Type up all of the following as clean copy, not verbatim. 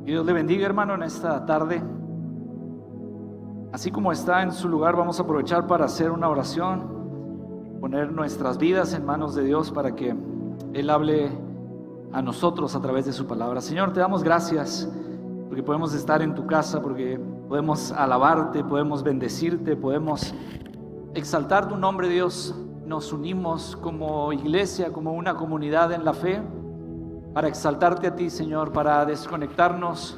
Que Dios le bendiga, hermano, en esta tarde. Así como está en su lugar, vamos a aprovechar para hacer una oración, poner nuestras vidas en manos de Dios para que Él hable a nosotros a través de su palabra. Señor, te damos gracias porque podemos estar en tu casa, porque podemos alabarte, podemos bendecirte, podemos exaltar tu nombre, Dios. Nos unimos como iglesia, como una comunidad en la fe, para exaltarte a ti, Señor, para desconectarnos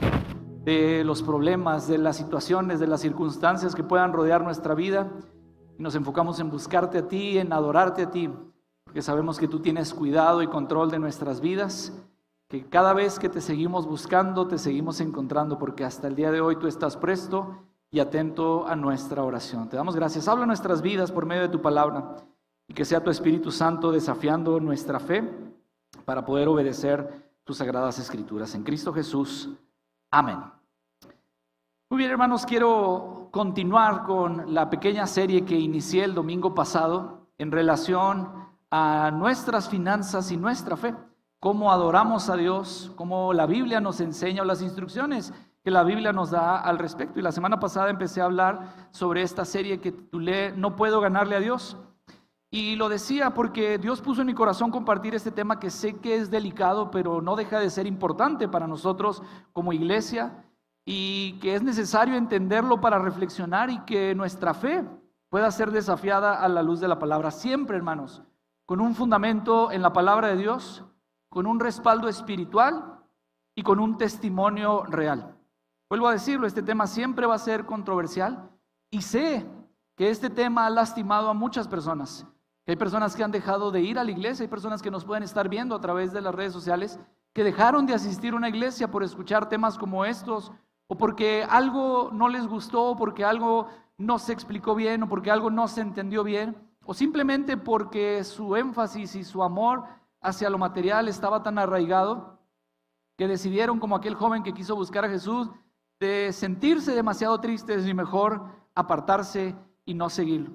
de los problemas, de las situaciones, de las circunstancias que puedan rodear nuestra vida, y nos enfocamos en buscarte a ti, en adorarte a ti, porque sabemos que tú tienes cuidado y control de nuestras vidas, que cada vez que te seguimos buscando, te seguimos encontrando, porque hasta el día de hoy tú estás presto y atento a nuestra oración. Te damos gracias. Habla nuestras vidas por medio de tu palabra, y que sea tu Espíritu Santo desafiando nuestra fe para poder obedecer tus sagradas escrituras. En Cristo Jesús. Amén. Muy bien, hermanos, quiero continuar con la pequeña serie que inicié el domingo pasado en relación a nuestras finanzas y nuestra fe, cómo adoramos a Dios, cómo la Biblia nos enseña, o las instrucciones que la Biblia nos da al respecto. Y la semana pasada empecé a hablar sobre esta serie que titulé No puedo ganarle a Dios. Y lo decía porque Dios puso en mi corazón compartir este tema que sé que es delicado, pero no deja de ser importante para nosotros como iglesia, y que es necesario entenderlo para reflexionar y que nuestra fe pueda ser desafiada a la luz de la palabra. Siempre, hermanos, con un fundamento en la palabra de Dios, con un respaldo espiritual y con un testimonio real. Vuelvo a decirlo, este tema siempre va a ser controversial, y sé que este tema ha lastimado a muchas personas. Hay personas que han dejado de ir a la iglesia, hay personas que nos pueden estar viendo a través de las redes sociales, que dejaron de asistir a una iglesia por escuchar temas como estos, o porque algo no les gustó, o porque algo no se explicó bien, o porque algo no se entendió bien, o simplemente porque su énfasis y su amor hacia lo material estaba tan arraigado que decidieron, como aquel joven que quiso buscar a Jesús, de sentirse demasiado tristes y mejor apartarse y no seguirlo.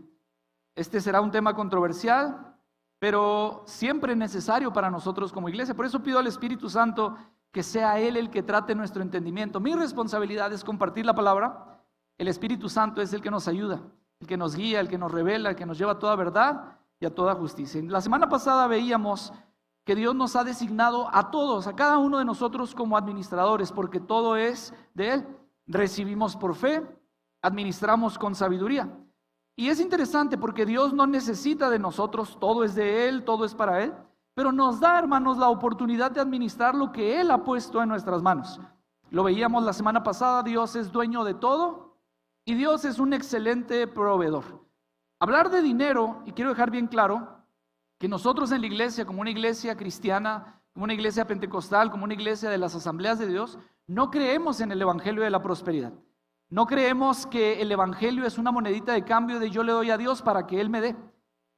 Este será un tema controversial, pero siempre necesario para nosotros como iglesia. Por eso pido al Espíritu Santo que sea Él el que trate nuestro entendimiento. Mi responsabilidad es compartir la palabra. El Espíritu Santo es el que nos ayuda, el que nos guía, el que nos revela, el que nos lleva a toda verdad y a toda justicia. La semana pasada veíamos que Dios nos ha designado a todos, a cada uno de nosotros como administradores, porque todo es de Él. Recibimos por fe, administramos con sabiduría. Y es interesante porque Dios no necesita de nosotros, todo es de Él, todo es para Él, pero nos da, hermanos, la oportunidad de administrar lo que Él ha puesto en nuestras manos. Lo veíamos la semana pasada, Dios es dueño de todo y Dios es un excelente proveedor. Hablar de dinero, y quiero dejar bien claro que nosotros en la iglesia, como una iglesia cristiana, como una iglesia pentecostal, como una iglesia de las asambleas de Dios, no creemos en el evangelio de la prosperidad. No creemos que el evangelio es una monedita de cambio de yo le doy a Dios para que Él me dé.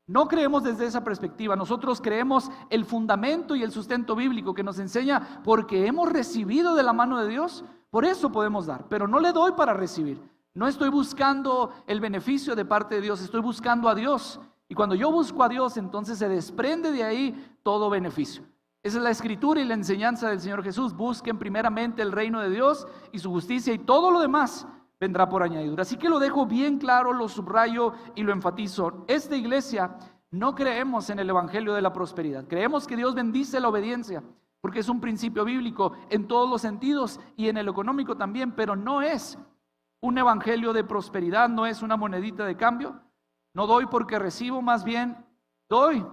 No creemos desde esa perspectiva. Nosotros creemos el fundamento y el sustento bíblico que nos enseña, porque hemos recibido de la mano de Dios, por eso podemos dar. Pero no le doy para recibir. No estoy buscando el beneficio de parte de Dios, estoy buscando a Dios. Y cuando yo busco a Dios, entonces se desprende de ahí todo beneficio. Esa es la escritura y la enseñanza del Señor Jesús. Busquen primeramente el reino de Dios y su justicia, y todo lo demás vendrá por añadidura. Así que lo dejo bien claro, lo subrayo y lo enfatizo. Esta iglesia no creemos en el evangelio de la prosperidad. Creemos que Dios bendice la obediencia, porque es un principio bíblico en todos los sentidos y en el económico también, pero no es un evangelio de prosperidad, no es una monedita de cambio. No doy porque recibo, más bien doy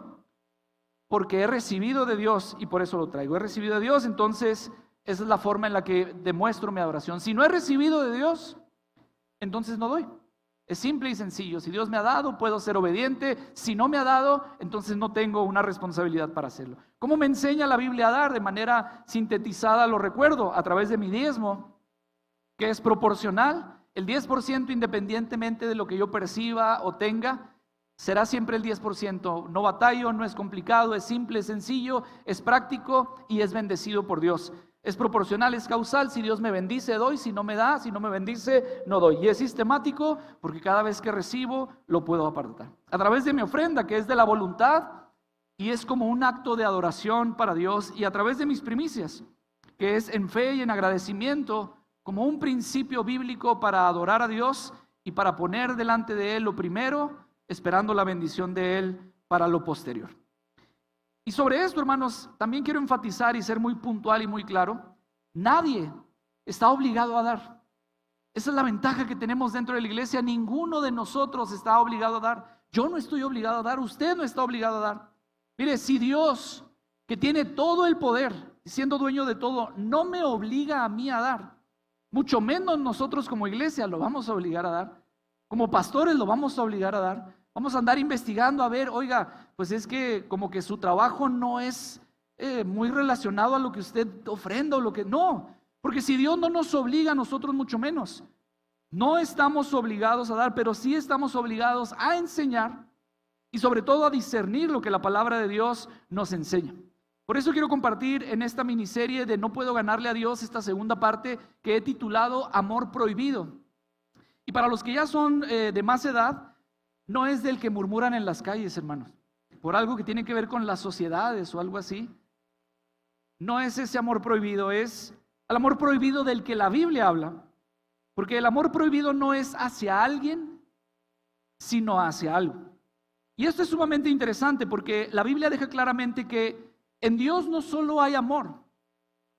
porque he recibido de Dios y por eso lo traigo. He recibido de Dios, entonces esa es la forma en la que demuestro mi adoración. Si no he recibido de Dios, entonces no doy. Es simple y sencillo. Si Dios me ha dado, puedo ser obediente. Si no me ha dado, entonces no tengo una responsabilidad para hacerlo. ¿Cómo me enseña la Biblia a dar? De manera sintetizada lo recuerdo a través de mi diezmo, que es proporcional. El 10%, independientemente de lo que yo perciba o tenga, será siempre el 10%. No batallo, no es complicado, es simple, es sencillo, es práctico y es bendecido por Dios. Es proporcional, es causal. Si Dios me bendice, doy. Si no me da, si no me bendice, no doy. Y es sistemático porque cada vez que recibo, lo puedo apartar. A través de mi ofrenda, que es de la voluntad, y es como un acto de adoración para Dios. Y a través de mis primicias, que es en fe y en agradecimiento, como un principio bíblico para adorar a Dios y para poner delante de Él lo primero, esperando la bendición de Él para lo posterior. Y sobre esto, hermanos, también quiero enfatizar y ser muy puntual y muy claro: nadie está obligado a dar. Esa es la ventaja que tenemos dentro de la iglesia. Ninguno de nosotros está obligado a dar. Yo no estoy obligado a dar, usted no está obligado a dar. Mire, si Dios, que tiene todo el poder, siendo dueño de todo, no me obliga a mí a dar, mucho menos nosotros como iglesia lo vamos a obligar a dar. Como pastores lo vamos a obligar a dar. Vamos a andar investigando a ver, oiga, pues es que como que su trabajo no es muy relacionado a lo que usted ofrenda o lo que no. Porque si Dios no nos obliga, a nosotros mucho menos. No estamos obligados a dar, pero sí estamos obligados a enseñar y sobre todo a discernir lo que la palabra de Dios nos enseña. Por eso quiero compartir en esta miniserie de No puedo ganarle a Dios esta segunda parte que he titulado Amor Prohibido. Y para los que ya son de más edad, no es del que murmuran en las calles, hermanos, por algo que tiene que ver con las sociedades o algo así. No es ese amor prohibido, es el amor prohibido del que la Biblia habla. Porque el amor prohibido no es hacia alguien, sino hacia algo. Y esto es sumamente interesante porque la Biblia deja claramente que en Dios no solo hay amor,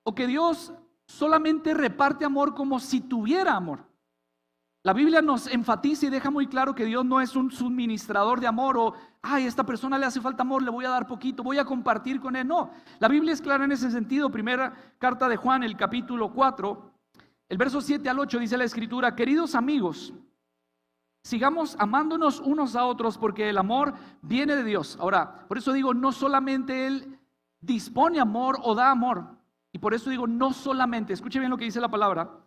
o que Dios solamente reparte amor como si tuviera amor. La Biblia nos enfatiza y deja muy claro que Dios no es un suministrador de amor o, ay, a esta persona le hace falta amor, le voy a dar poquito, voy a compartir con él. No, la Biblia es clara en ese sentido. Primera carta de Juan, el capítulo 4, el verso 7 al 8 dice la Escritura: queridos amigos, sigamos amándonos unos a otros porque el amor viene de Dios. Ahora, por eso digo, no solamente Él dispone amor o da amor. Y por eso digo, no solamente, escuche bien lo que dice la palabra.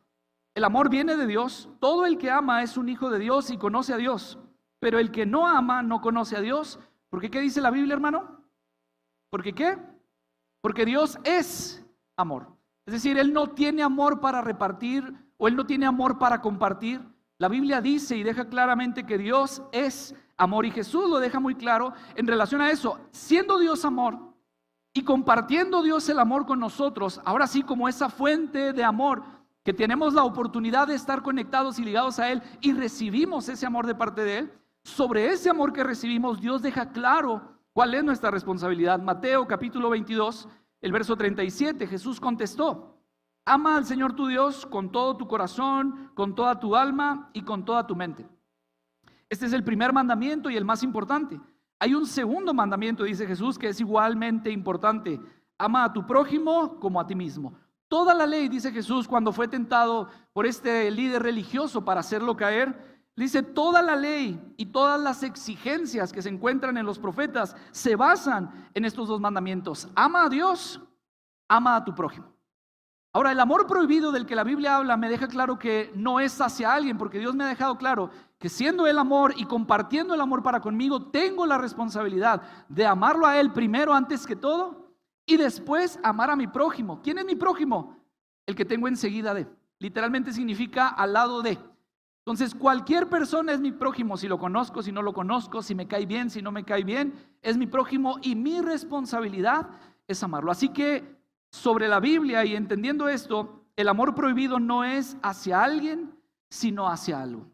El amor viene de Dios. Todo el que ama es un hijo de Dios y conoce a Dios. Pero el que no ama no conoce a Dios. ¿Porque qué dice la Biblia, hermano? ¿Porque qué? Porque Dios es amor. Es decir, Él no tiene amor para repartir o Él no tiene amor para compartir. La Biblia dice y deja claramente que Dios es amor. Y Jesús lo deja muy claro en relación a eso. Siendo Dios amor y compartiendo Dios el amor con nosotros, ahora sí como esa fuente de amor, que tenemos la oportunidad de estar conectados y ligados a Él y recibimos ese amor de parte de Él, sobre ese amor que recibimos, Dios deja claro cuál es nuestra responsabilidad. Mateo capítulo 22, el verso 37, Jesús contestó: ama al Señor tu Dios con todo tu corazón, con toda tu alma y con toda tu mente. Este es el primer mandamiento y el más importante. Hay un segundo mandamiento, dice Jesús, que es igualmente importante: ama a tu prójimo como a ti mismo. Toda la ley, dice Jesús, cuando fue tentado por este líder religioso para hacerlo caer, dice: toda la ley y todas las exigencias que se encuentran en los profetas se basan en estos dos mandamientos: ama a Dios, ama a tu prójimo. Ahora, el amor prohibido del que la Biblia habla me deja claro que no es hacia alguien, porque Dios me ha dejado claro que siendo el amor y compartiendo el amor para conmigo, tengo la responsabilidad de amarlo a Él primero antes que todo y después amar a mi prójimo. ¿Quién es mi prójimo? El que tengo enseguida de. Literalmente significa al lado de. Entonces, cualquier persona es mi prójimo, si lo conozco, si no lo conozco, si me cae bien, si no me cae bien, es mi prójimo y mi responsabilidad es amarlo. Así que sobre la Biblia y entendiendo esto, el amor prohibido no es hacia alguien, sino hacia algo.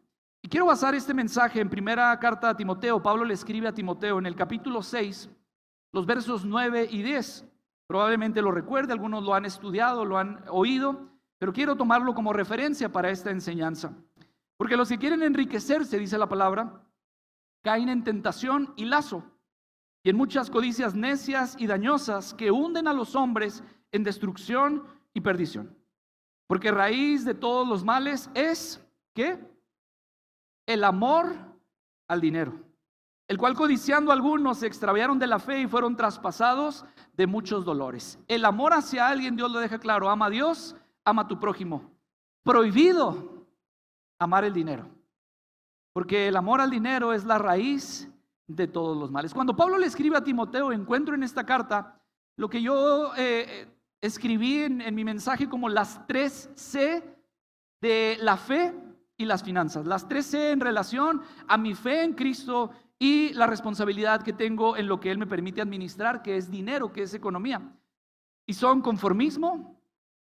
Y quiero basar este mensaje en primera carta a Timoteo. Pablo le escribe a Timoteo en el capítulo 6, los versos 9 y 10. Probablemente lo recuerde, algunos lo han estudiado, lo han oído, pero quiero tomarlo como referencia para esta enseñanza. Porque los que quieren enriquecerse, dice la palabra, caen en tentación y lazo, y en muchas codicias necias y dañosas que hunden a los hombres en destrucción y perdición. Porque raíz de todos los males es, ¿qué? El amor al dinero, el cual codiciando algunos se extraviaron de la fe y fueron traspasados de muchos dolores. El amor hacia alguien, Dios lo deja claro: ama a Dios, ama a tu prójimo. Prohibido amar el dinero, porque el amor al dinero es la raíz de todos los males. Cuando Pablo le escribe a Timoteo, encuentro en esta carta lo que yo escribí en mi mensaje como las 3C de la fe y las finanzas. Las 3C en relación a mi fe en Cristo y la responsabilidad que tengo en lo que Él me permite administrar, que es dinero, que es economía. Y son conformismo,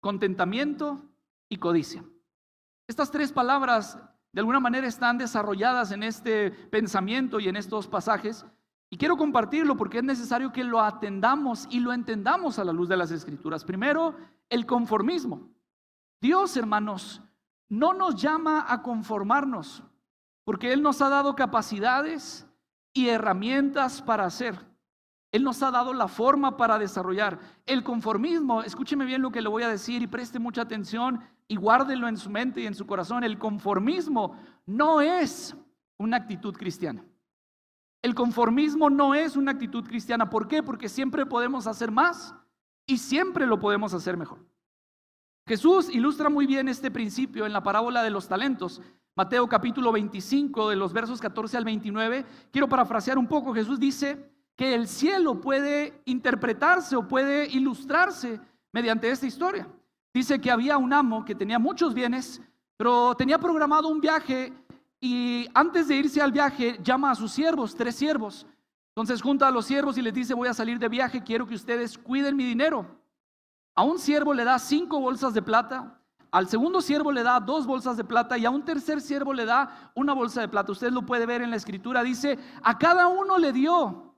contentamiento y codicia. Estas tres palabras de alguna manera están desarrolladas en este pensamiento y en estos pasajes, y quiero compartirlo porque es necesario que lo atendamos y lo entendamos a la luz de las Escrituras. Primero, el conformismo. Dios, hermanos, no nos llama a conformarnos, porque Él nos ha dado capacidades y herramientas para hacer. Él nos ha dado la forma para desarrollar. El conformismo, escúcheme bien lo que le voy a decir y preste mucha atención y guárdelo en su mente y en su corazón. El conformismo no es una actitud cristiana. El conformismo no es una actitud cristiana. ¿Por qué? Porque siempre podemos hacer más y siempre lo podemos hacer mejor. Jesús ilustra muy bien este principio en la parábola de los talentos. Mateo capítulo 25, de los versos 14 al 29. Quiero parafrasear un poco. Jesús dice que el cielo puede interpretarse o puede ilustrarse mediante esta historia. Dice que había un amo que tenía muchos bienes, pero tenía programado un viaje y antes de irse al viaje llama a sus siervos, 3 siervos. Entonces junta a los siervos y les dice: voy a salir de viaje, quiero que ustedes cuiden mi dinero. A un siervo le da 5 bolsas de plata, al segundo siervo le da 2 bolsas de plata y a un tercer siervo le da 1 bolsa de plata. Usted lo puede ver en la escritura. Dice: a cada uno le dio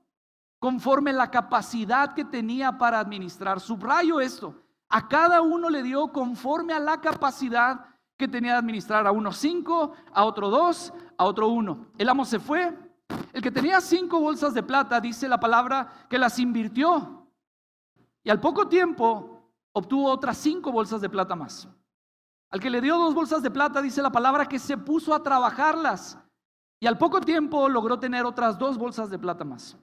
conforme la capacidad que tenía para administrar. Subrayo esto: a cada uno le dio conforme a la capacidad que tenía de administrar. A uno 5, a otro 2, a otro 1. El amo se fue. El que tenía 5 bolsas de plata, dice la palabra, que las invirtió y al poco tiempo obtuvo otras 5 bolsas de plata más. Al que le dio 2 bolsas de plata, dice la palabra, que se puso a trabajarlas y al poco tiempo logró tener otras 2 bolsas de plata más.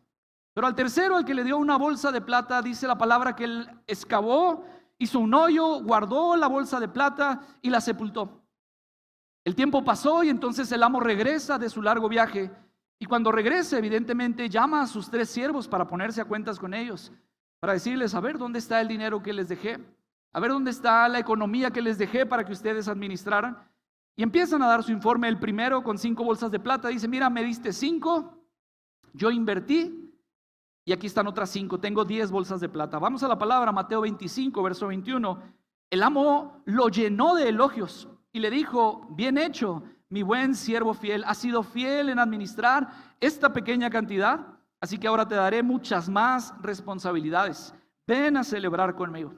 Pero al tercero, al que le dio 1 bolsa de plata, dice la palabra que él excavó, hizo un hoyo, guardó la bolsa de plata y la sepultó. El tiempo pasó y entonces el amo regresa de su largo viaje, y cuando regrese, evidentemente llama a sus 3 siervos para ponerse a cuentas con ellos, para decirles: a ver, ¿dónde está el dinero que les dejé? A ver, ¿dónde está la economía que les dejé para que ustedes administraran? Y empiezan a dar su informe. El primero, con 5 bolsas de plata, dice: mira, me diste 5, yo invertí y aquí están otras 5, tengo 10 bolsas de plata. Vamos a la palabra, Mateo 25, verso 21. El amo lo llenó de elogios y le dijo: bien hecho, mi buen siervo fiel, has sido fiel en administrar esta pequeña cantidad, así que ahora te daré muchas más responsabilidades. Ven a celebrar conmigo.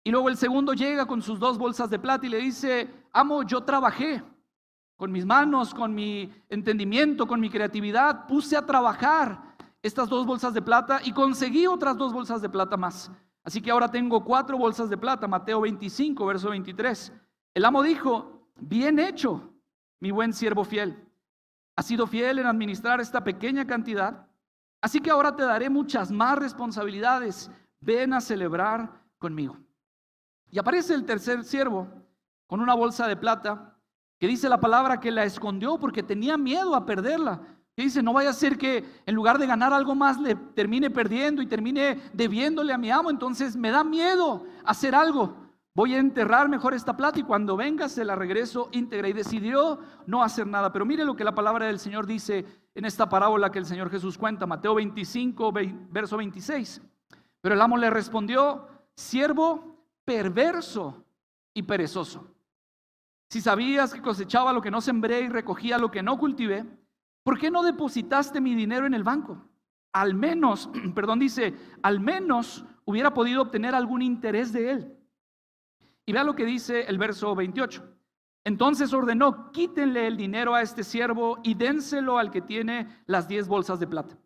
Y luego el segundo llega con sus 2 bolsas de plata y le dice: amo, yo trabajé con mis manos, con mi entendimiento, con mi creatividad, puse a trabajar estas 2 bolsas de plata y conseguí otras 2 bolsas de plata más. Así que ahora tengo 4 bolsas de plata. Mateo 25, verso 23. El amo dijo: bien hecho, mi buen siervo fiel. Has sido fiel en administrar esta pequeña cantidad, así que ahora te daré muchas más responsabilidades. Ven a celebrar conmigo. Y aparece el tercer siervo con una bolsa de plata, que dice la palabra que la escondió porque tenía miedo a perderla. Que dice: no vaya a ser que en lugar de ganar algo más le termine perdiendo y termine debiéndole a mi amo. Entonces me da miedo hacer algo. Voy a enterrar mejor esta plata y cuando venga se la regreso íntegra. Y decidió no hacer nada. Pero mire lo que la palabra del Señor dice en esta parábola que el Señor Jesús cuenta. Mateo 25, verso 26. Pero el amo le respondió: siervo perverso y perezoso. Si sabías que cosechaba lo que no sembré y recogía lo que no cultivé, ¿por qué no depositaste mi dinero en el banco? Al menos, dice, al menos hubiera podido obtener algún interés de él. Y vea lo que dice el verso 28. Entonces ordenó: quítenle el dinero a este siervo y dénselo al que tiene las 10 bolsas de plata.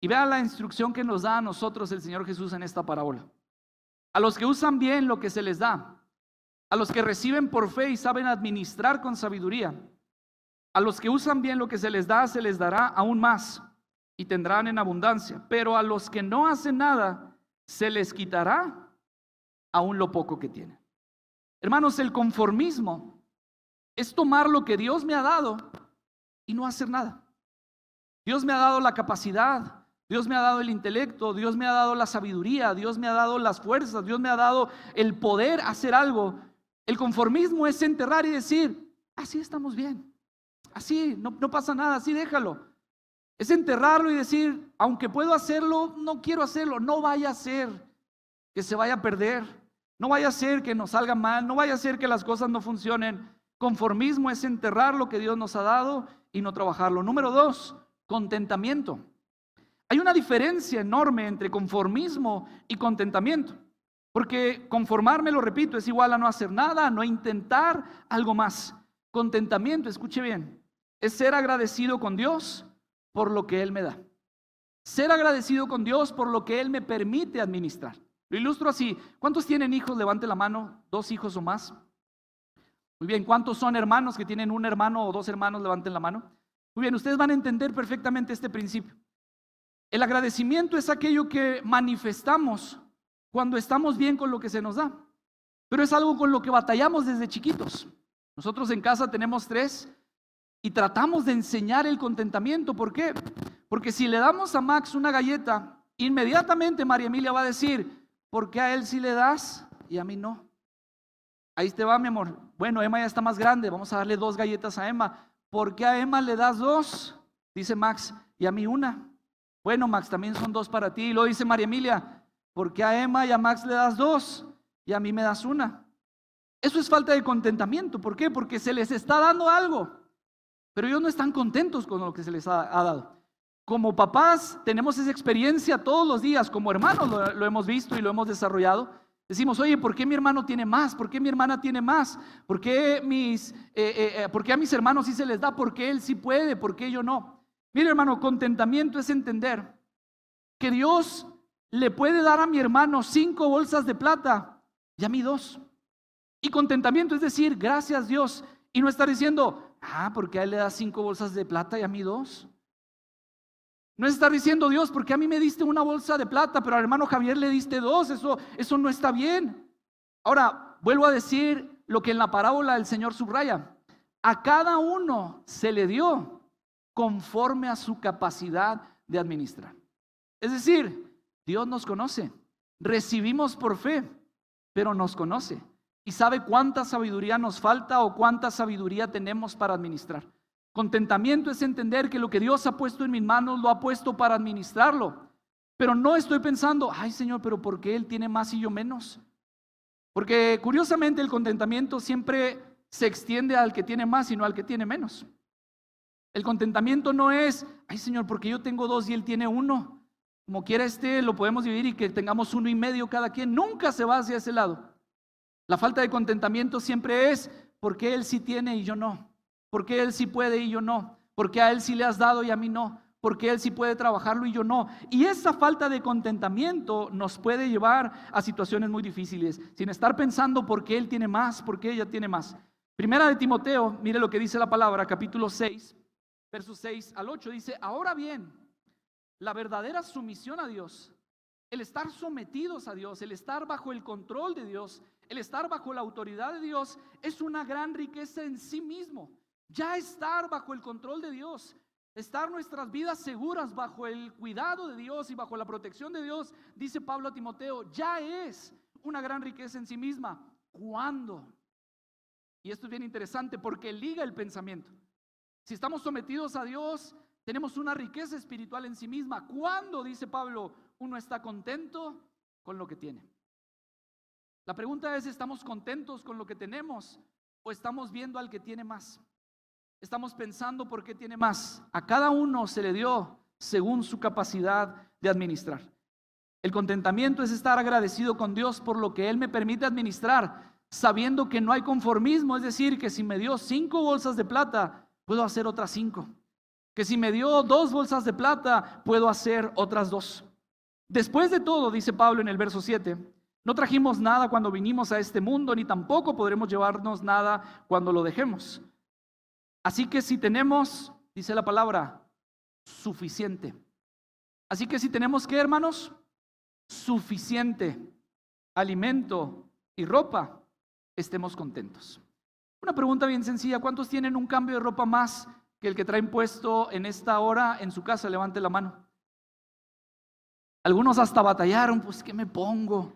Y vea la instrucción que nos da a nosotros el Señor Jesús en esta parábola. A los que usan bien lo que se les da, a los que reciben por fe y saben administrar con sabiduría, a los que usan bien lo que se les dará aún más y tendrán en abundancia. Pero a los que no hacen nada, se les quitará aún lo poco que tienen. Hermanos, el conformismo es tomar lo que Dios me ha dado y no hacer nada. Dios me ha dado la capacidad, Dios me ha dado el intelecto, Dios me ha dado la sabiduría, Dios me ha dado las fuerzas, Dios me ha dado el poder hacer algo. El conformismo es enterrar y decir: así estamos bien, así no pasa nada, así déjalo. Es enterrarlo y decir: aunque puedo hacerlo, no quiero hacerlo, no vaya a ser que se vaya a perder, No vaya a ser que nos salga mal, no vaya a ser que las cosas no funcionen. Conformismo es enterrar lo que Dios nos ha dado y no trabajarlo. Número 2, contentamiento. Hay una diferencia enorme entre conformismo y contentamiento. Porque conformarme, lo repito, es igual a no hacer nada, a no intentar algo más. Contentamiento, escuche bien, es ser agradecido con Dios por lo que Él me da. Ser agradecido con Dios por lo que Él me permite administrar. Lo ilustro así. ¿Cuántos tienen hijos? Levante la mano. 2 hijos o más. Muy bien. ¿Cuántos son hermanos que tienen un hermano o 2 hermanos? Levanten la mano. Muy bien. Ustedes van a entender perfectamente este principio. El agradecimiento es aquello que manifestamos cuando estamos bien con lo que se nos da. Pero es algo con lo que batallamos desde chiquitos. Nosotros en casa tenemos 3 y tratamos de enseñar el contentamiento. ¿Por qué? Porque si le damos a Max una galleta, inmediatamente María Emilia va a decir: ¿por qué a él sí le das y a mí no? Ahí te va, mi amor. Bueno, Emma ya está más grande, vamos a darle 2 galletas a Emma. ¿Por qué a Emma le das 2? Dice Max, y a mí 1. Bueno, Max, también son 2 para ti. Y luego dice María Emilia: ¿por qué a Emma y a Max le das 2 y a mí me das 1? Eso es falta de contentamiento. ¿Por qué? Porque se les está dando algo, pero ellos no están contentos con lo que se les ha dado. Como papás tenemos esa experiencia todos los días, como hermanos lo hemos visto y lo hemos desarrollado. Decimos: oye, ¿por qué mi hermano tiene más? ¿Por qué mi hermana tiene más? ¿Por qué a mis hermanos sí se les da? ¿Por qué él sí puede? ¿Por qué yo no? Mire, hermano, contentamiento es entender que Dios le puede dar a mi hermano 5 bolsas de plata y a mí 2. Y contentamiento es decir: gracias Dios. Y no estar diciendo: ¿por qué a él le da 5 bolsas de plata y a mí 2? No es estar diciendo: Dios, ¿por qué a mí me diste 1 bolsa de plata, pero al hermano Javier le diste 2? Eso no está bien. Ahora, vuelvo a decir lo que en la parábola el Señor subraya: a cada uno se le dio conforme a su capacidad de administrar. Es decir, Dios nos conoce, recibimos por fe, pero nos conoce y sabe cuánta sabiduría nos falta o cuánta sabiduría tenemos para administrar. Contentamiento es entender que lo que Dios ha puesto en mis manos lo ha puesto para administrarlo. Pero no estoy pensando: ay Señor, pero ¿por qué Él tiene más y yo menos? Porque curiosamente el contentamiento siempre se extiende al que tiene más y no al que tiene menos. El contentamiento no es: ay Señor, porque yo tengo 2 y Él tiene 1. Como quiera lo podemos dividir y que tengamos 1.5 cada quien. Nunca se va hacia ese lado. La falta de contentamiento siempre es: porque Él sí tiene y yo no. Porque Él sí puede y yo no. Porque a Él sí le has dado y a mí no. Porque Él sí puede trabajarlo y yo no. Y esa falta de contentamiento nos puede llevar a situaciones muy difíciles, sin estar pensando por qué Él tiene más, por qué ella tiene más. Primera de Timoteo, mire lo que dice la palabra, capítulo 6, versos 6 al 8, dice: ahora bien, la verdadera sumisión a Dios, el estar sometidos a Dios, el estar bajo el control de Dios, el estar bajo la autoridad de Dios, es una gran riqueza en sí mismo. Ya estar bajo el control de Dios, estar nuestras vidas seguras bajo el cuidado de Dios y bajo la protección de Dios, dice Pablo a Timoteo, ya es una gran riqueza en sí misma. ¿Cuándo? Y esto es bien interesante porque liga el pensamiento. Si estamos sometidos a Dios, tenemos una riqueza espiritual en sí misma. ¿Cuándo, dice Pablo, uno está contento con lo que tiene? La pregunta es: ¿estamos contentos con lo que tenemos o estamos viendo al que tiene más? Estamos pensando por qué tiene más. A cada uno se le dio según su capacidad de administrar. El contentamiento es estar agradecido con Dios por lo que Él me permite administrar, sabiendo que no hay conformismo. Es decir, que si me dio 5 bolsas de plata, puedo hacer otras 5. Que si me dio 2 bolsas de plata, puedo hacer otras 2. Después de todo, dice Pablo en el verso 7, no trajimos nada cuando vinimos a este mundo, ni tampoco podremos llevarnos nada cuando lo dejemos. Así que si tenemos, dice la palabra, suficiente. Así que si tenemos, ¿qué, hermanos? Suficiente alimento y ropa, estemos contentos. Una pregunta bien sencilla: ¿cuántos tienen un cambio de ropa más que el que traen puesto en esta hora en su casa? Levante la mano. Algunos hasta batallaron: pues ¿qué me pongo?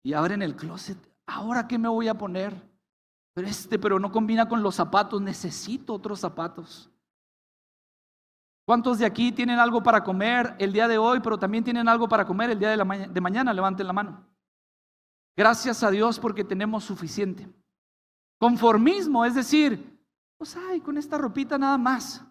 Y abren el closet: ¿ahora qué me voy a poner? Pero no combina con los zapatos, necesito otros zapatos. ¿Cuántos de aquí tienen algo para comer el día de hoy, pero también tienen algo para comer el día de mañana? Levanten la mano. Gracias a Dios porque tenemos suficiente. Conformismo, es decir, pues ay, con esta ropita nada más.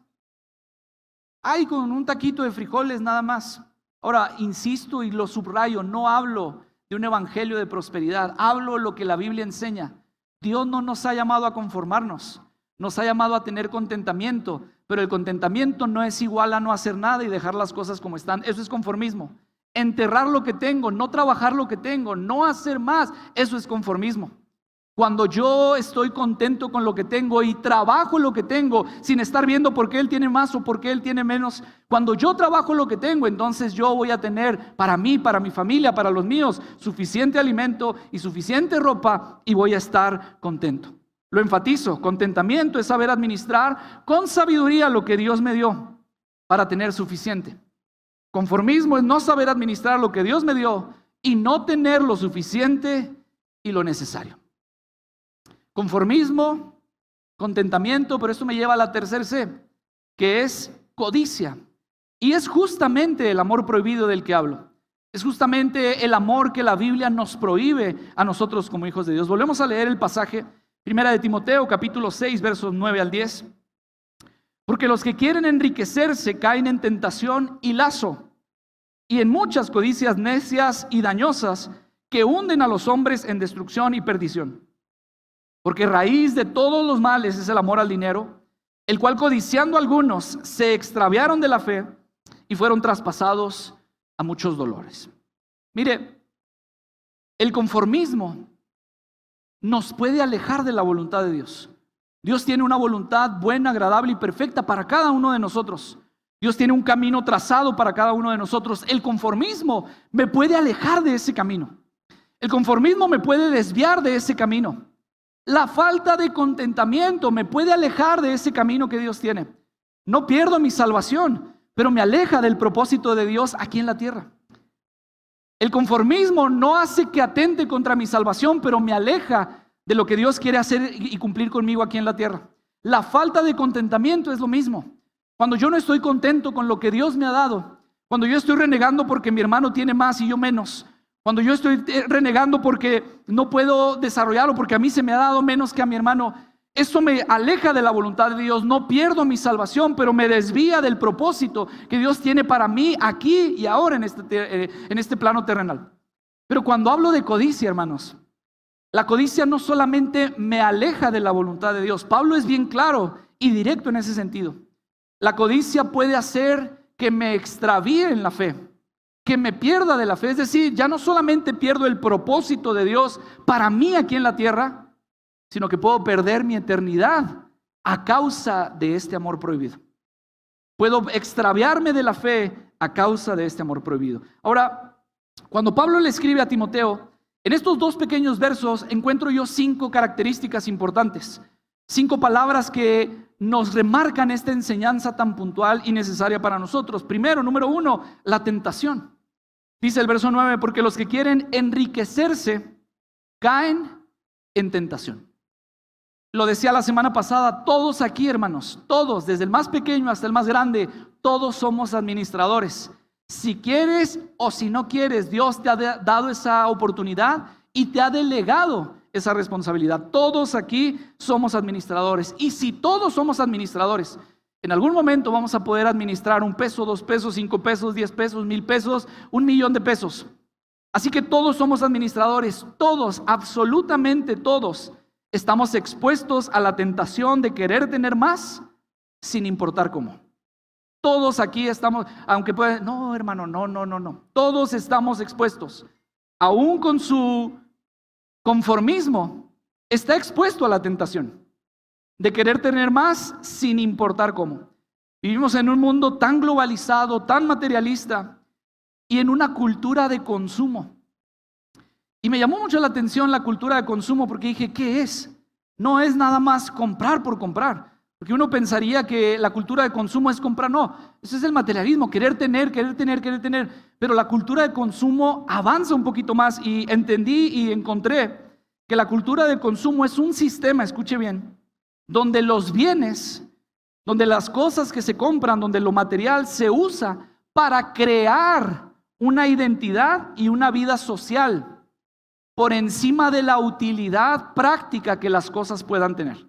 Ay, con un taquito de frijoles nada más. Ahora, insisto y lo subrayo, no hablo de un evangelio de prosperidad, hablo lo que la Biblia enseña. Dios no nos ha llamado a conformarnos, nos ha llamado a tener contentamiento, pero el contentamiento no es igual a no hacer nada y dejar las cosas como están. Eso es conformismo. Enterrar lo que tengo, no trabajar lo que tengo, no hacer más, eso es conformismo. Cuando yo estoy contento con lo que tengo y trabajo lo que tengo sin estar viendo por qué él tiene más o por qué él tiene menos, cuando yo trabajo lo que tengo, entonces yo voy a tener para mí, para mi familia, para los míos, suficiente alimento y suficiente ropa y voy a estar contento. Lo enfatizo, contentamiento es saber administrar con sabiduría lo que Dios me dio para tener suficiente. Conformismo es no saber administrar lo que Dios me dio y no tener lo suficiente y lo necesario. Conformismo, contentamiento, pero esto me lleva a la tercera C, que es codicia. Y es justamente el amor prohibido del que hablo. Es justamente el amor que la Biblia nos prohíbe a nosotros como hijos de Dios. Volvemos a leer el pasaje, 1 de Timoteo, capítulo 6, versos 9 al 10. Porque los que quieren enriquecerse caen en tentación y lazo, y en muchas codicias necias y dañosas que hunden a los hombres en destrucción y perdición. Porque raíz de todos los males es el amor al dinero, el cual codiciando algunos se extraviaron de la fe y fueron traspasados a muchos dolores. Mire, el conformismo nos puede alejar de la voluntad de Dios. Dios tiene una voluntad buena, agradable y perfecta para cada uno de nosotros. Dios tiene un camino trazado para cada uno de nosotros. El conformismo me puede alejar de ese camino. El conformismo me puede desviar de ese camino. La falta de contentamiento me puede alejar de ese camino que Dios tiene. No pierdo mi salvación, pero me aleja del propósito de Dios aquí en la tierra. El conformismo no hace que atente contra mi salvación, pero me aleja de lo que Dios quiere hacer y cumplir conmigo aquí en la tierra. La falta de contentamiento es lo mismo. Cuando yo no estoy contento con lo que Dios me ha dado, cuando yo estoy renegando porque mi hermano tiene más y yo menos, cuando yo estoy renegando porque no puedo desarrollarlo, porque a mí se me ha dado menos que a mi hermano, eso me aleja de la voluntad de Dios. No pierdo mi salvación, pero me desvía del propósito que Dios tiene para mí aquí y ahora en este plano terrenal. Pero cuando hablo de codicia, hermanos, la codicia no solamente me aleja de la voluntad de Dios. Pablo es bien claro y directo en ese sentido. La codicia puede hacer que me extravíe en la fe, que me pierda de la fe. Es decir, ya no solamente pierdo el propósito de Dios para mí aquí en la tierra, sino que puedo perder mi eternidad a causa de este amor prohibido. Puedo extraviarme de la fe a causa de este amor prohibido. Ahora, cuando Pablo le escribe a Timoteo, en estos dos pequeños versos encuentro yo 5 características importantes, 5 palabras que nos remarcan esta enseñanza tan puntual y necesaria para nosotros. Primero, número 1, la tentación. Dice el verso 9, porque los que quieren enriquecerse caen en tentación. Lo decía la semana pasada, todos aquí, hermanos, todos, desde el más pequeño hasta el más grande, todos somos administradores. Si quieres o si no quieres, Dios te ha dado esa oportunidad y te ha delegado esa responsabilidad. Todos aquí somos administradores. Y si todos somos administradores, en algún momento vamos a poder administrar 1 peso, 2 pesos, 5 pesos, 10 pesos, 1000 pesos, 1,000,000 de pesos. Así que todos somos administradores. Todos, absolutamente todos, estamos expuestos a la tentación de querer tener más sin importar cómo. Todos aquí estamos, aunque pueden, no hermano, no. Todos estamos expuestos. Aún con su conformismo, está expuesto a la tentación de querer tener más sin importar cómo. Vivimos en un mundo tan globalizado, tan materialista y en una cultura de consumo. Y me llamó mucho la atención la cultura de consumo porque dije, ¿qué es? No es nada más comprar por comprar. Porque uno pensaría que la cultura de consumo es comprar. No, eso es el materialismo, querer tener. Pero la cultura de consumo avanza un poquito más y entendí y encontré que la cultura de consumo es un sistema, escuche bien, donde los bienes, donde las cosas que se compran, donde lo material se usa para crear una identidad y una vida social. por encima de la utilidad práctica que las cosas puedan tener.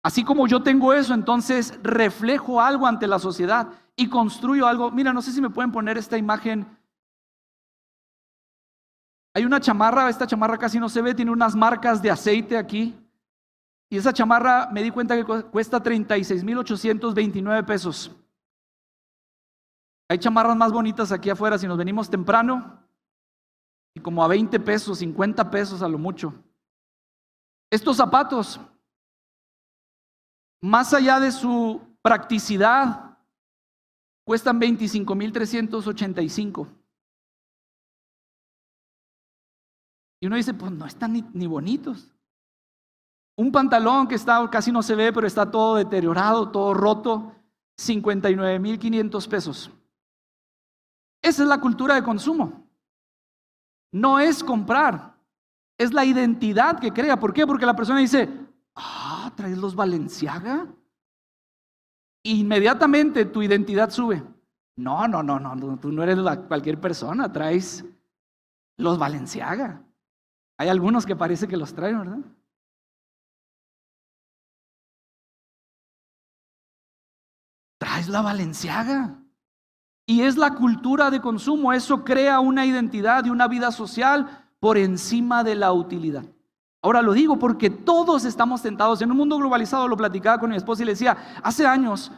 Así como yo tengo eso, entonces reflejo algo ante la sociedad y construyo algo. Mira, no sé si me pueden poner esta imagen. Hay una chamarra, esta chamarra casi no se ve, tiene unas marcas de aceite aquí. Y esa chamarra me di cuenta que cuesta 36,829 pesos. Hay chamarras más bonitas aquí afuera si nos venimos temprano. Y como a 20 pesos, 50 pesos a lo mucho. Estos zapatos, más allá de su practicidad, cuestan 25,385. Y uno dice, pues no están ni bonitos. Un pantalón que casi no se ve, pero está todo deteriorado, todo roto, 59,500 pesos. Esa es la cultura de consumo. No es comprar, es la identidad que crea. ¿Por qué? Porque la persona dice, ¿traes los Balenciaga? Inmediatamente tu identidad sube. No, tú no eres cualquier persona, traes los Balenciaga. Hay algunos que parece que los traen, ¿verdad? Traes la Balenciaga. Y es la cultura de consumo. Eso crea una identidad y una vida social por encima de la utilidad. Ahora lo digo porque todos estamos tentados. En un mundo globalizado, lo platicaba con mi esposa y le decía, hace años,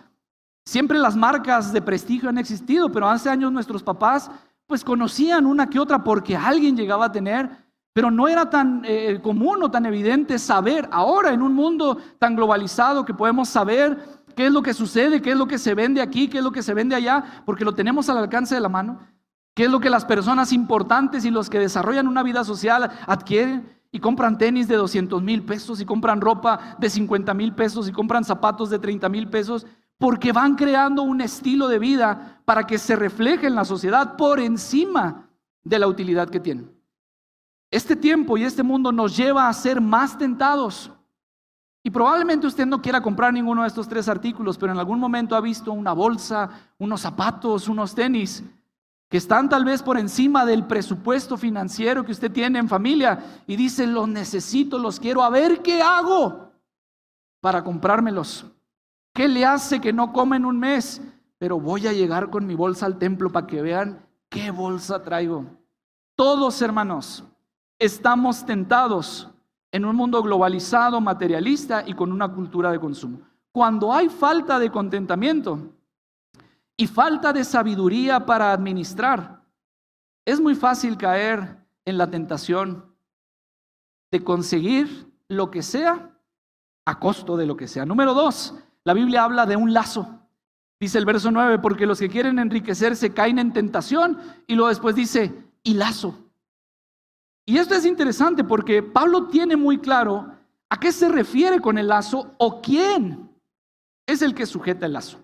siempre las marcas de prestigio han existido, pero hace años nuestros papás pues conocían una que otra porque alguien llegaba a tener, pero no era tan común o tan evidente saber. Ahora en un mundo tan globalizado que podemos saber qué es lo que sucede, qué es lo que se vende aquí, qué es lo que se vende allá, porque lo tenemos al alcance de la mano, qué es lo que las personas importantes y los que desarrollan una vida social adquieren y compran tenis de 200,000 pesos y compran ropa de 50,000 pesos y compran zapatos de 30,000 pesos, porque van creando un estilo de vida para que se refleje en la sociedad por encima de la utilidad que tienen. Este tiempo y este mundo nos lleva a ser más tentados. Y probablemente usted no quiera comprar ninguno de estos 3 artículos, pero en algún momento ha visto una bolsa, unos zapatos, unos tenis que están tal vez por encima del presupuesto financiero que usted tiene en familia y dice, los necesito, los quiero, a ver qué hago para comprármelos. ¿Qué le hace que no come en un mes? Pero voy a llegar con mi bolsa al templo para que vean qué bolsa traigo. Todos, hermanos, estamos tentados en un mundo globalizado, materialista y con una cultura de consumo. Cuando hay falta de contentamiento y falta de sabiduría para administrar, es muy fácil caer en la tentación de conseguir lo que sea a costo de lo que sea. Número 2, la Biblia habla de un lazo. Dice el verso 9, porque los que quieren enriquecerse caen en tentación, y luego después dice, y lazo. Y esto es interesante porque Pablo tiene muy claro a qué se refiere con el lazo o quién es el que sujeta el lazo.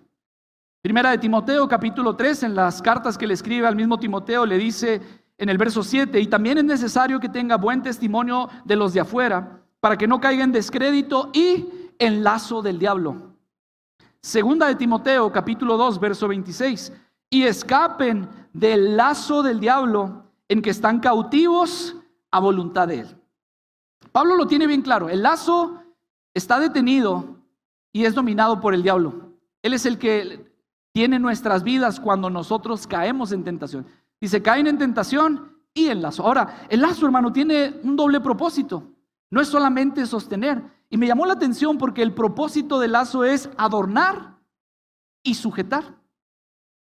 Primera de Timoteo capítulo 3, en las cartas que le escribe al mismo Timoteo, le dice en el verso 7, y también es necesario que tenga buen testimonio de los de afuera, para que no caiga en descrédito y en lazo del diablo. Segunda de Timoteo capítulo 2, verso 26, y escapen del lazo del diablo en que están cautivos a voluntad de él. Pablo lo tiene bien claro. El lazo está detenido y es dominado por el diablo. Él es el que tiene nuestras vidas cuando nosotros caemos en tentación. Dice, caen en tentación y en lazo. Ahora, el lazo, hermano, tiene un doble propósito. No es solamente sostener. Y me llamó la atención porque el propósito del lazo es adornar y sujetar.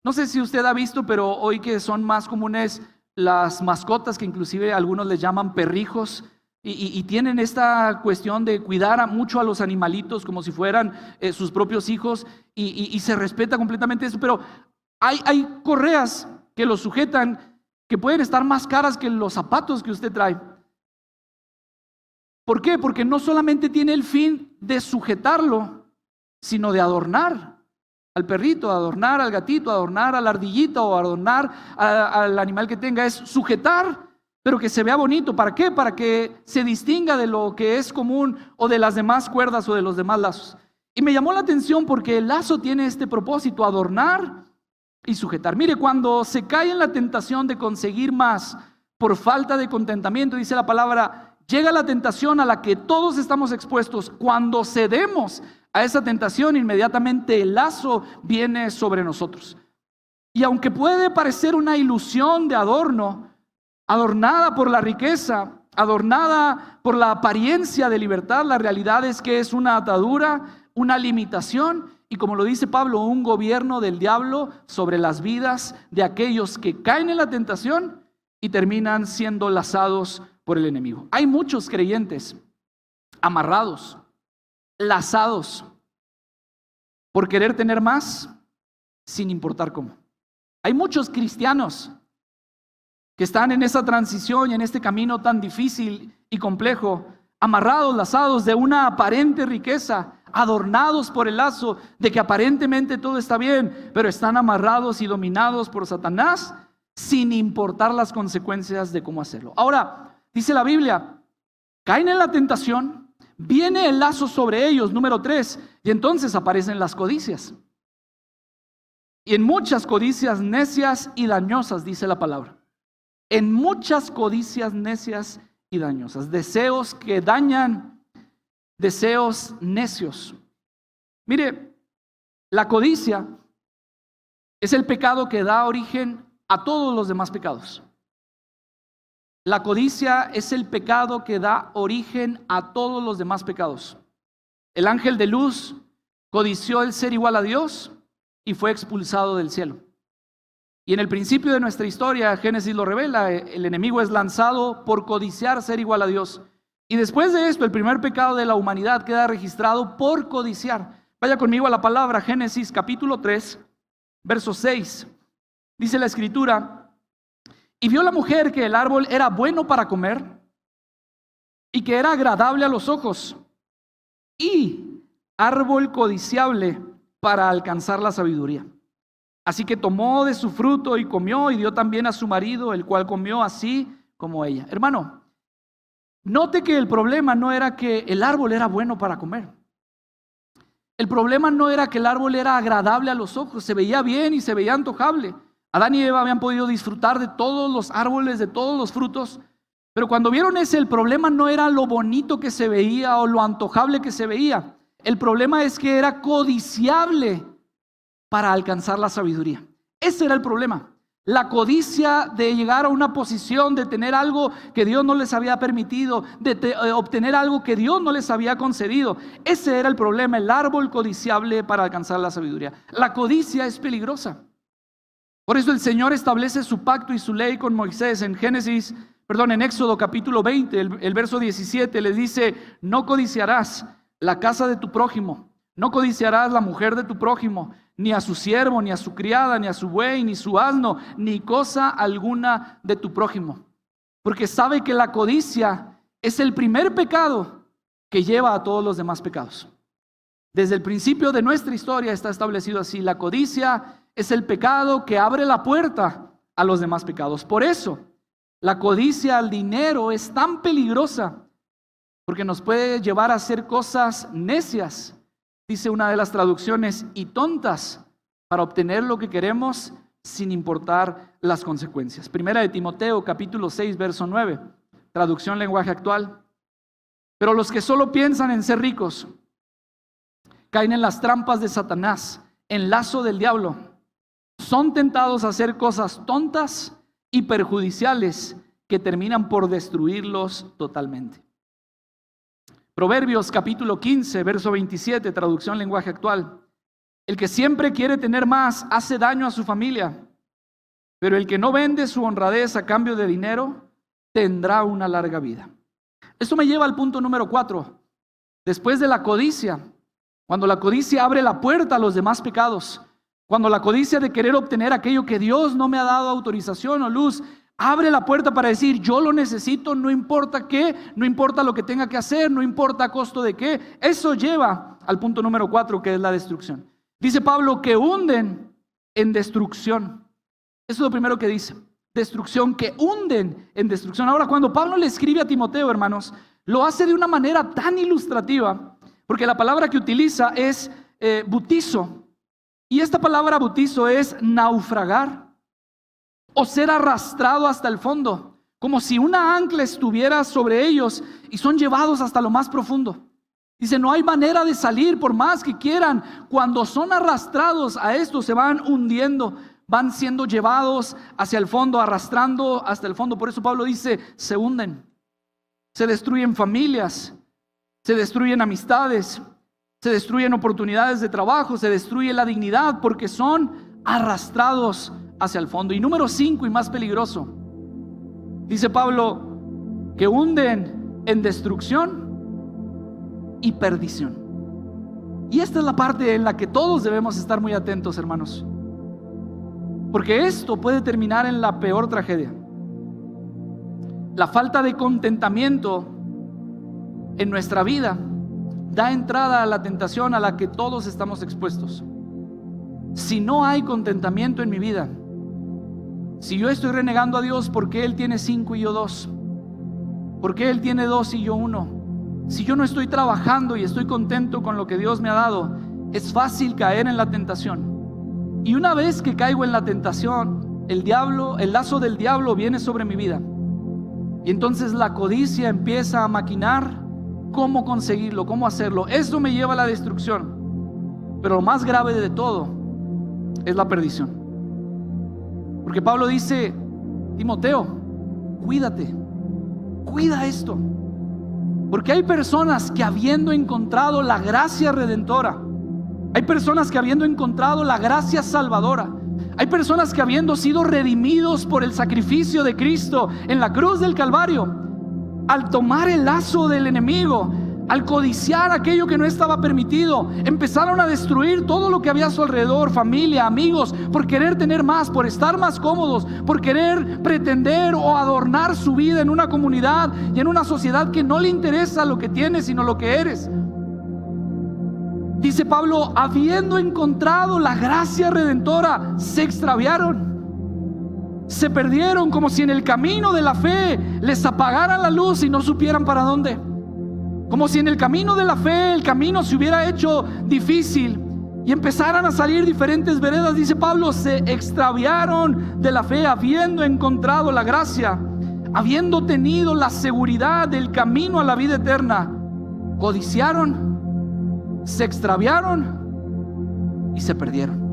No sé si usted ha visto, pero hoy que son más comunes las mascotas, que inclusive algunos les llaman perrijos, y tienen esta cuestión de cuidar mucho a los animalitos como si fueran sus propios hijos, y se respeta completamente eso, pero hay correas que los sujetan que pueden estar más caras que los zapatos que usted trae. ¿Por qué? Porque no solamente tiene el fin de sujetarlo, sino de adornar al perrito, adornar al gatito, adornar a la ardillita o adornar al animal que tenga. Es sujetar, pero que se vea bonito. ¿Para qué? Para que se distinga de lo que es común o de las demás cuerdas o de los demás lazos. Y me llamó la atención porque el lazo tiene este propósito, adornar y sujetar. Mire, cuando se cae en la tentación de conseguir más por falta de contentamiento, dice la palabra, llega la tentación a la que todos estamos expuestos. Cuando cedemos a esa tentación, inmediatamente el lazo viene sobre nosotros. Y aunque puede parecer una ilusión de adorno, adornada por la riqueza, adornada por la apariencia de libertad, la realidad es que es una atadura, una limitación y, como lo dice Pablo, un gobierno del diablo sobre las vidas de aquellos que caen en la tentación y terminan siendo lazados por el enemigo. Hay muchos creyentes amarrados, lazados por querer tener más sin importar cómo. Hay muchos cristianos que están en esa transición y en este camino tan difícil y complejo, amarrados, lazados de una aparente riqueza, adornados por el lazo de que aparentemente todo está bien, pero están amarrados y dominados por Satanás sin importar las consecuencias de cómo hacerlo. Ahora, dice la Biblia, caen en la tentación, viene el lazo sobre ellos, número 3, y entonces aparecen las codicias. Y en muchas codicias necias y dañosas, dice la palabra. En muchas codicias necias y dañosas. Deseos que dañan, deseos necios. Mire, la codicia es el pecado que da origen a todos los demás pecados. La codicia es el pecado que da origen a todos los demás pecados. El ángel de luz codició el ser igual a Dios y fue expulsado del cielo. Y en el principio de nuestra historia, Génesis lo revela, el enemigo es lanzado por codiciar ser igual a Dios. Y después de esto, el primer pecado de la humanidad queda registrado por codiciar. Vaya conmigo a la palabra, Génesis capítulo 3, verso 6. Dice la escritura, y vio la mujer que el árbol era bueno para comer y que era agradable a los ojos y árbol codiciable para alcanzar la sabiduría. Así que tomó de su fruto y comió y dio también a su marido, el cual comió así como ella. Hermano, note que el problema no era que el árbol era bueno para comer. El problema no era que el árbol era agradable a los ojos, se veía bien y se veía antojable. Adán y Eva habían podido disfrutar de todos los árboles, de todos los frutos, pero cuando vieron ese, el problema no era lo bonito que se veía o lo antojable que se veía. El problema es que era codiciable para alcanzar la sabiduría. Ese era el problema. La codicia de llegar a una posición, de tener algo que Dios no les había permitido, de obtener algo que Dios no les había concedido. Ese era el problema, el árbol codiciable para alcanzar la sabiduría. La codicia es peligrosa. Por eso el Señor establece su pacto y su ley con Moisés en en Éxodo capítulo 20, el verso 17, le dice, no codiciarás la casa de tu prójimo, no codiciarás la mujer de tu prójimo, ni a su siervo, ni a su criada, ni a su buey, ni su asno, ni cosa alguna de tu prójimo. Porque sabe que la codicia es el primer pecado que lleva a todos los demás pecados. Desde el principio de nuestra historia está establecido así. La codicia es el pecado que abre la puerta a los demás pecados. Por eso, la codicia al dinero es tan peligrosa, porque nos puede llevar a hacer cosas necias, dice una de las traducciones, y tontas, para obtener lo que queremos sin importar las consecuencias. Primera de Timoteo, capítulo 6, verso 9, traducción lenguaje actual. Pero los que solo piensan en ser ricos caen en las trampas de Satanás, en lazo del diablo. Son tentados a hacer cosas tontas y perjudiciales que terminan por destruirlos totalmente. Proverbios capítulo 15, verso 27, traducción lenguaje actual. El que siempre quiere tener más hace daño a su familia, pero el que no vende su honradez a cambio de dinero tendrá una larga vida. Esto me lleva al punto número 4. Después de la codicia, cuando la codicia abre la puerta a los demás pecados, cuando la codicia de querer obtener aquello que Dios no me ha dado autorización o luz, abre la puerta para decir, yo lo necesito, no importa qué, no importa lo que tenga que hacer, no importa a costo de qué. Eso lleva al punto número 4, que es la destrucción. Dice Pablo que hunden en destrucción. Eso es lo primero que dice. Destrucción, que hunden en destrucción. Ahora, cuando Pablo le escribe a Timoteo, hermanos, lo hace de una manera tan ilustrativa, porque la palabra que utiliza es butizo. Y esta palabra butizo es naufragar o ser arrastrado hasta el fondo, como si una ancla estuviera sobre ellos y son llevados hasta lo más profundo. Dice, no hay manera de salir por más que quieran. Cuando son arrastrados a esto, se van hundiendo, van siendo llevados hacia el fondo, arrastrando hasta el fondo. Por eso Pablo dice, se hunden, se destruyen familias, se destruyen amistades, se destruyen oportunidades de trabajo, se destruye la dignidad porque son arrastrados hacia el fondo. Y número 5 y más peligroso, dice Pablo, que hunden en destrucción y perdición. Y esta es la parte en la que todos debemos estar muy atentos, hermanos, porque esto puede terminar en la peor tragedia. La falta de contentamiento en nuestra vida da entrada a la tentación a la que todos estamos expuestos. Si no hay contentamiento en mi vida, si yo estoy renegando a Dios porque Él tiene 5 y yo 2, porque Él tiene 2 y yo 1, si yo no estoy trabajando y estoy contento con lo que Dios me ha dado, es fácil caer en la tentación. Y una vez que caigo en la tentación, el lazo del diablo viene sobre mi vida. Y entonces la codicia empieza a maquinar cómo conseguirlo, cómo hacerlo. Eso me lleva a la destrucción. Pero lo más grave de todo es la perdición. Porque Pablo dice, Timoteo, cuídate, cuida esto. Porque hay personas que habiendo encontrado la gracia redentora, hay personas que habiendo encontrado la gracia salvadora, hay personas que habiendo sido redimidos por el sacrificio de Cristo en la cruz del Calvario, al tomar el lazo del enemigo, al codiciar aquello que no estaba permitido, empezaron a destruir todo lo que había a su alrededor, familia, amigos, por querer tener más, por estar más cómodos, por querer pretender o adornar su vida en una comunidad y en una sociedad que no le interesa lo que tienes, sino lo que eres. Dice Pablo, habiendo encontrado la gracia redentora, se extraviaron. Se perdieron, como si en el camino de la fe les apagaran la luz y no supieran para dónde. Como si en el camino de la fe el camino se hubiera hecho difícil y empezaran a salir diferentes veredas. Dice Pablo, se extraviaron de la fe, habiendo encontrado la gracia, habiendo tenido la seguridad del camino a la vida eterna. Codiciaron, se extraviaron y se perdieron.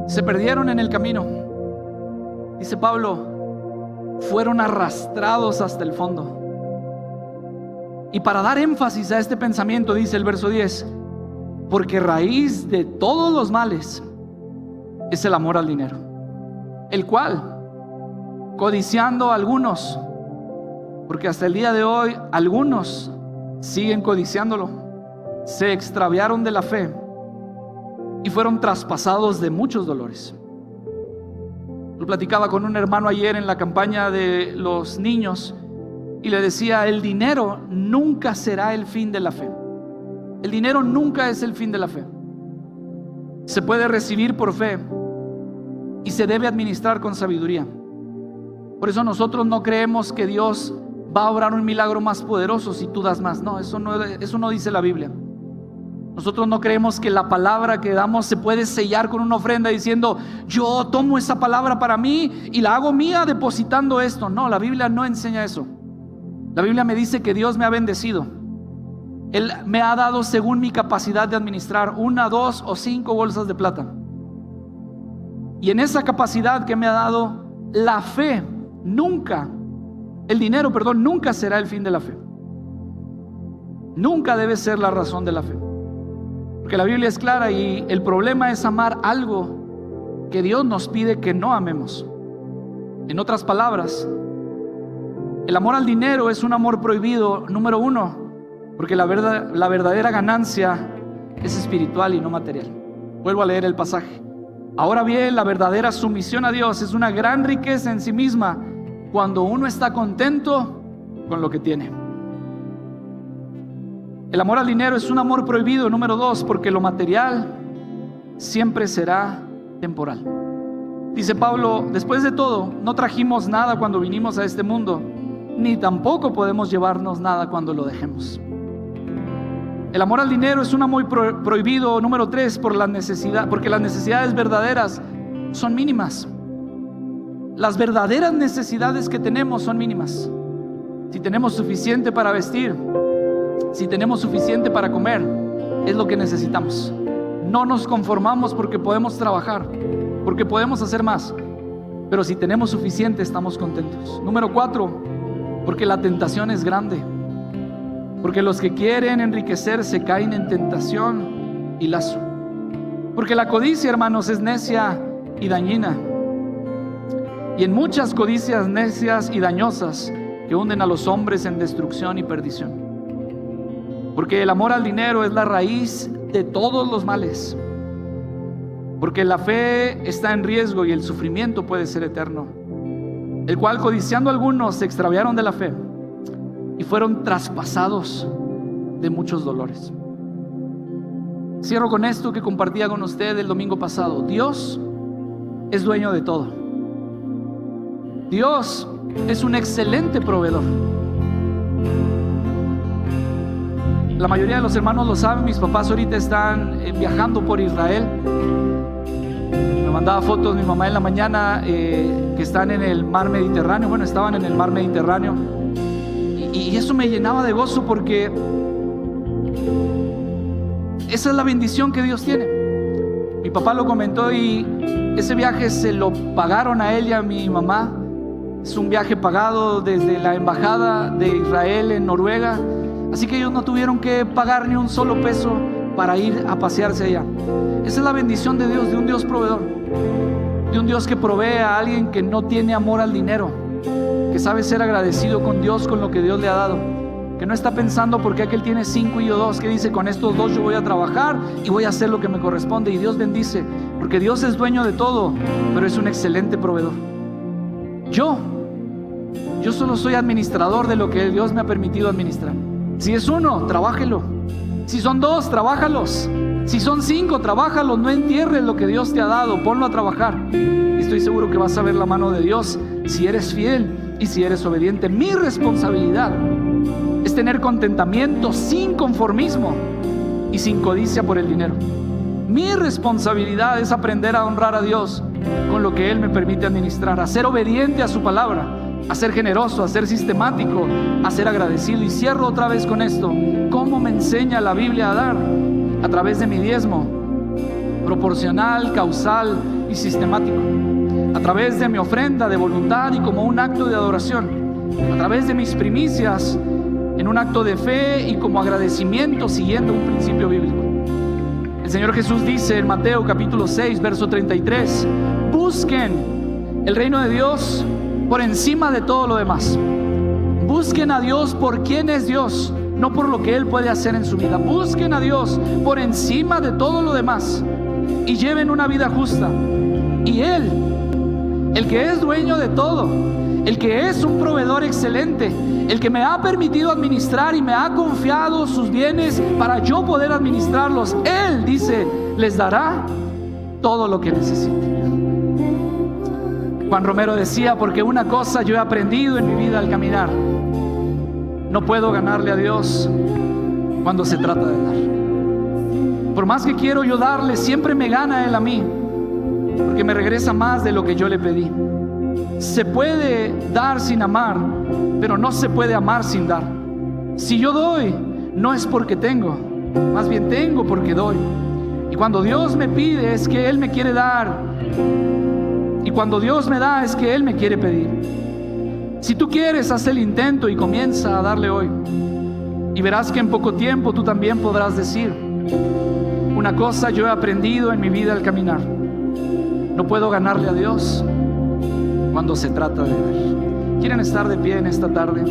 Se perdieron en el camino. Dice Pablo, fueron arrastrados hasta el fondo. Y para dar énfasis a este pensamiento, dice el verso 10, porque raíz de todos los males es el amor al dinero, el cual, codiciando a algunos, porque hasta el día de hoy algunos siguen codiciándolo, se extraviaron de la fe y fueron traspasados de muchos dolores. Lo platicaba con un hermano ayer en la campaña de los niños y le decía, el dinero nunca será el fin de la fe. El dinero nunca es el fin de la fe. Se puede recibir por fe y se debe administrar con sabiduría. Por eso nosotros no creemos que Dios va a obrar un milagro más poderoso si tú das más. No, eso no dice la Biblia. Nosotros no creemos que la palabra que damos se puede sellar con una ofrenda diciendo, yo tomo esa palabra para mí y la hago mía depositando esto. No, la Biblia no enseña eso. La Biblia me dice que Dios me ha bendecido. Él me ha dado según mi capacidad de administrar 1, 2 o 5 bolsas de plata. Y en esa capacidad que me ha dado, la fe nunca, el dinero, perdón, nunca será el fin de la fe. Nunca debe ser la razón de la fe. Porque la Biblia es clara y el problema es amar algo que Dios nos pide que no amemos. En otras palabras, el amor al dinero es un amor prohibido, número 1, porque la verdadera ganancia es espiritual y no material. Vuelvo a leer el pasaje. Ahora bien, la verdadera sumisión a Dios es una gran riqueza en sí misma cuando uno está contento con lo que tiene. El amor al dinero es un amor prohibido, número 2, porque lo material siempre será temporal. Dice Pablo, después de todo, no trajimos nada cuando vinimos a este mundo, ni tampoco podemos llevarnos nada cuando lo dejemos. El amor al dinero es un amor prohibido. Número 3, porque las necesidades verdaderas son mínimas. Las verdaderas necesidades que tenemos son mínimas. Si tenemos suficiente para vestir, si tenemos suficiente para comer, es lo que necesitamos. No nos conformamos porque podemos trabajar, porque podemos hacer más, pero si tenemos suficiente estamos contentos. Número 4, porque la tentación es grande. Porque los que quieren enriquecerse caen en tentación y lazo. Porque la codicia, hermanos, es necia y dañina. Y en muchas codicias necias y dañosas que hunden a los hombres en destrucción y perdición. Porque el amor al dinero es la raíz de todos los males. Porque la fe está en riesgo y el sufrimiento puede ser eterno. El cual, codiciando algunos, se extraviaron de la fe y fueron traspasados de muchos dolores. Cierro con esto que compartía con usted el domingo pasado. Dios es dueño de todo. Dios es un excelente proveedor. La mayoría de los hermanos lo saben. Mis papás ahorita están viajando por Israel. Me mandaba fotos mi mamá en la mañana que están en el mar Mediterráneo. Bueno, estaban en el mar Mediterráneo. Y eso me llenaba de gozo, porque esa es la bendición que Dios tiene. Mi papá lo comentó y ese viaje se lo pagaron a él y a mi mamá. Es un viaje pagado desde la embajada de Israel en Noruega. Así que ellos no tuvieron que pagar ni un solo peso para ir a pasearse allá. Esa es la bendición de Dios, de un Dios proveedor, de un Dios que provee a alguien que no tiene amor al dinero, que sabe ser agradecido con Dios, con lo que Dios le ha dado, que no está pensando porque aquel tiene 5 y yo 2, que dice: con estos 2 yo voy a trabajar y voy a hacer lo que me corresponde. Y Dios bendice, porque Dios es dueño de todo, pero es un excelente proveedor. Yo solo soy administrador de lo que Dios me ha permitido administrar. Si es 1, trabájelo. Si son 2, trabájalos. Si son 5, trabájalos. No entierres lo que Dios te ha dado, ponlo a trabajar. Y estoy seguro que vas a ver la mano de Dios si eres fiel y si eres obediente. Mi responsabilidad es tener contentamiento sin conformismo y sin codicia por el dinero. Mi responsabilidad es aprender a honrar a Dios con lo que Él me permite administrar, a ser obediente a su palabra, a ser generoso, a ser sistemático, a ser agradecido. Y cierro otra vez con esto: ¿cómo me enseña la Biblia a dar? A través de mi diezmo, proporcional, causal y sistemático. A través de mi ofrenda de voluntad y como un acto de adoración. A través de mis primicias en un acto de fe y como agradecimiento, siguiendo un principio bíblico. El Señor Jesús dice en Mateo capítulo 6, verso 33: busquen el reino de Dios por encima de todo lo demás. Busquen a Dios por quién es Dios, no por lo que Él puede hacer en su vida. Busquen a Dios por encima de todo lo demás y lleven una vida justa. Y Él, el que es dueño de todo, el que es un proveedor excelente, el que me ha permitido administrar y me ha confiado sus bienes para yo poder administrarlos, Él dice, les dará todo lo que necesiten. Juan Romero decía: porque una cosa yo he aprendido en mi vida al caminar: no puedo ganarle a Dios cuando se trata de dar. Por más que quiero yo darle, siempre me gana Él a mí, porque me regresa más de lo que yo le pedí. Se puede dar sin amar, pero no se puede amar sin dar. Si yo doy, no es porque tengo, más bien tengo porque doy. Y cuando Dios me pide, es que Él me quiere dar. Y cuando Dios me da, es que Él me quiere pedir. Si tú quieres, haz el intento y comienza a darle hoy. Y verás que en poco tiempo tú también podrás decir: una cosa yo he aprendido en mi vida al caminar: no puedo ganarle a Dios cuando se trata de dar. ¿Quieren estar de pie en esta tarde?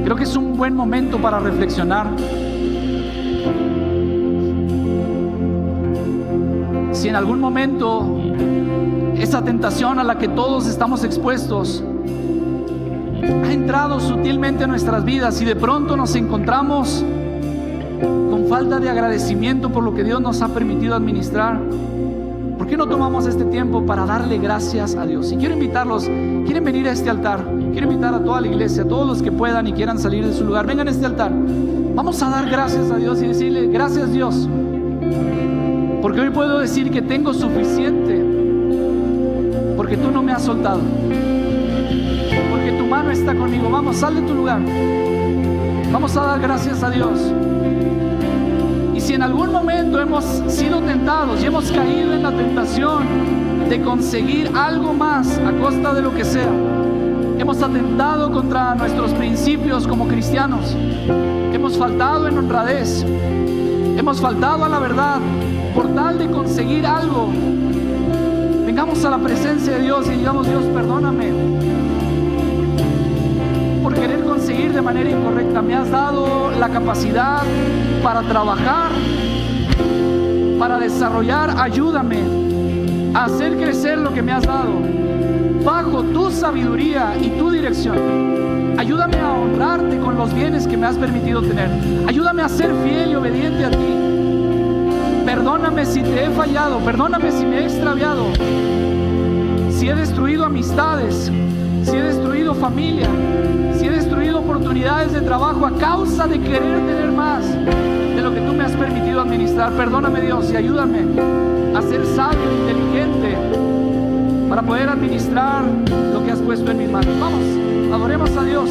Creo que es un buen momento para reflexionar. Si en algún momento esa tentación a la que todos estamos expuestos ha entrado sutilmente en nuestras vidas y de pronto nos encontramos con falta de agradecimiento por lo que Dios nos ha permitido administrar, ¿Por qué no tomamos este tiempo para darle gracias a Dios? Y quiero invitarlos, quieren venir a este altar, quiero invitar a toda la iglesia, a todos los que puedan y quieran salir de su lugar, vengan a este altar. Vamos a dar gracias a Dios y decirle: gracias, Dios, porque hoy puedo decir que tengo suficiente, porque tú no me has soltado, porque tu mano está conmigo. Vamos, sal de tu lugar. Vamos a dar gracias a Dios. Y si en algún momento hemos sido tentados y hemos caído en la tentación de conseguir algo más a costa de lo que sea, hemos atentado contra nuestros principios como cristianos, hemos faltado en honradez, hemos faltado a la verdad por tal de conseguir algo, vengamos a la presencia de Dios y digamos: Dios, perdóname por querer conseguir de manera incorrecta. Me has dado la capacidad para trabajar, para desarrollar. Ayúdame a hacer crecer lo que me has dado bajo tu sabiduría y tu dirección. Ayúdame a honrarte con los bienes que me has permitido tener. Ayúdame a ser fiel y obediente a ti. Perdóname si te he fallado, perdóname si me he extraviado, si he destruido amistades, si he destruido familia, si he destruido oportunidades de trabajo a causa de querer tener más de lo que tú me has permitido administrar. Perdóname, Dios, y ayúdame a ser sabio e inteligente para poder administrar lo que has puesto en mis manos. Vamos, adoremos a Dios.